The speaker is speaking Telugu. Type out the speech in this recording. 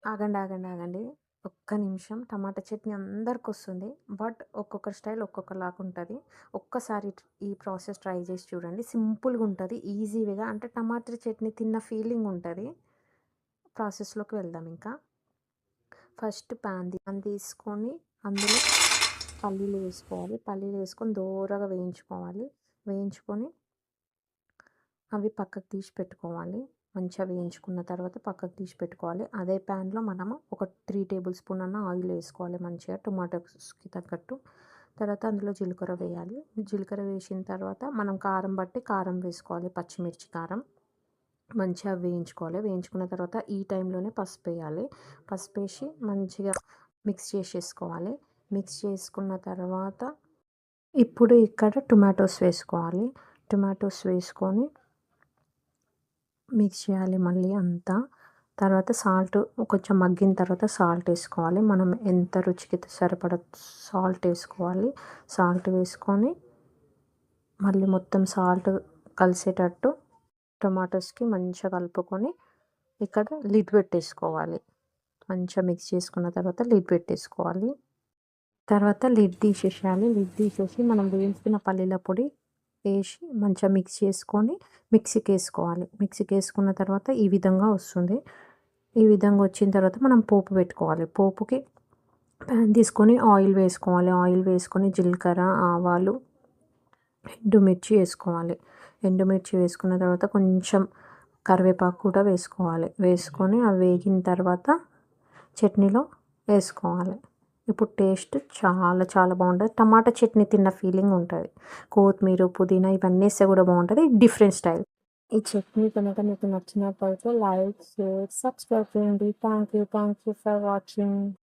ఆగండి, ఆగండి, ఆగండి. ఒక్క నిమిషం. టమాటా చట్నీ అందరికొస్తుంది. బట్ ఒక్కొక్కరి స్టైల్ ఒక్కొక్కలాగుంటది. ఒక్కసారి ఈ ప్రాసెస్ ట్రై చేసి చూడండి. సింపుల్‌గుంటది. ఈజీ వేగా అంటే టమాటా చట్నీ తిన్న ఫీలింగ్ ఉంటది. ప్రాసెస్‌లోకి వెళ్దాం ఇంకా. ఫస్ట్ పాన్ తీసుకొని అందులో పల్లీలు వేసుకోవాలి. పల్లీలు వేసుకొని దోరగా వేయించుకోవాలి. వేయించుకొని అవి పక్కకు తీసి పెట్టుకోవాలి. మంచిగా వేయించుకున్న తర్వాత పక్కకు తీసి పెట్టుకోవాలి. అదే ప్యాన్‌లో మనము ఒక 3 టేబుల్ స్పూన్ అన్న ఆయిల్ వేసుకోవాలి మంచిగా టొమాటోస్‌కి తగ్గట్టు. తర్వాత అందులో జీలకర్ర వేయాలి. జీలకర్ర వేసిన తర్వాత మనం కారం బట్టి కారం వేసుకోవాలి. పచ్చిమిర్చి కారం మంచిగా వేయించుకోవాలి. వేయించుకున్న తర్వాత ఈ టైంలోనే పసుపేయాలి. పసుపేసి మంచిగా మిక్స్ చేసేసుకోవాలి. మిక్స్ చేసుకున్న తర్వాత ఇప్పుడు ఇక్కడ టొమాటోస్ వేసుకోవాలి. టొమాటోస్ వేసుకొని మిక్స్ చేయాలి మళ్ళీ అంతా. తర్వాత సాల్ట్ కొంచెం మగ్గిన తర్వాత సాల్ట్ వేసుకోవాలి. మనం ఎంత రుచికి సరిపడ సాల్ట్ వేసుకోవాలి. సాల్ట్ వేసుకొని మళ్ళీ మొత్తం సాల్ట్ కలిసేటట్టు టొమాటోస్కి మంచిగా కలుపుకొని ఇక్కడ లిడ్ పెట్టేసుకోవాలి. మంచిగా మిక్స్ చేసుకున్న తర్వాత లిడ్ పెట్టేసుకోవాలి. తర్వాత లిడ్ తీసేసేయాలి. లిడ్ తీసేసి మనం వేయించుకున్న పల్లీల పొడి వేసి మంచిగా మిక్స్ చేసుకొని మిక్సీకి వేసుకోవాలి. మిక్సీకి వేసుకున్న తర్వాత ఈ విధంగా వస్తుంది. ఈ విధంగా వచ్చిన తర్వాత మనం పోపు పెట్టుకోవాలి. పోపుకి ప్యాన్ తీసుకొని ఆయిల్ వేసుకోవాలి. ఆయిల్ వేసుకొని జీలకర్ర, ఆవాలు, ఎండుమిర్చి వేసుకోవాలి. ఎండుమిర్చి వేసుకున్న తర్వాత కొంచెం కరివేపాకు కూడా వేసుకోవాలి. వేసుకొని అవి వేగిన తర్వాత చట్నీలో వేసుకోవాలి. ఇప్పుడు టేస్ట్ చాలా చాలా బాగుంటుంది. టమాటా చట్నీ తిన్న ఫీలింగ్ ఉంటుంది. కొత్తిమీర, పుదీనా ఇవన్నీ వేస్తే కూడా బాగుంటుంది. Different style. ఈ చట్నీ కనుక మీకు నచ్చినట్లయితే లైక్, షేర్, సబ్స్క్రైబ్ చేయండి. Thank you for watching.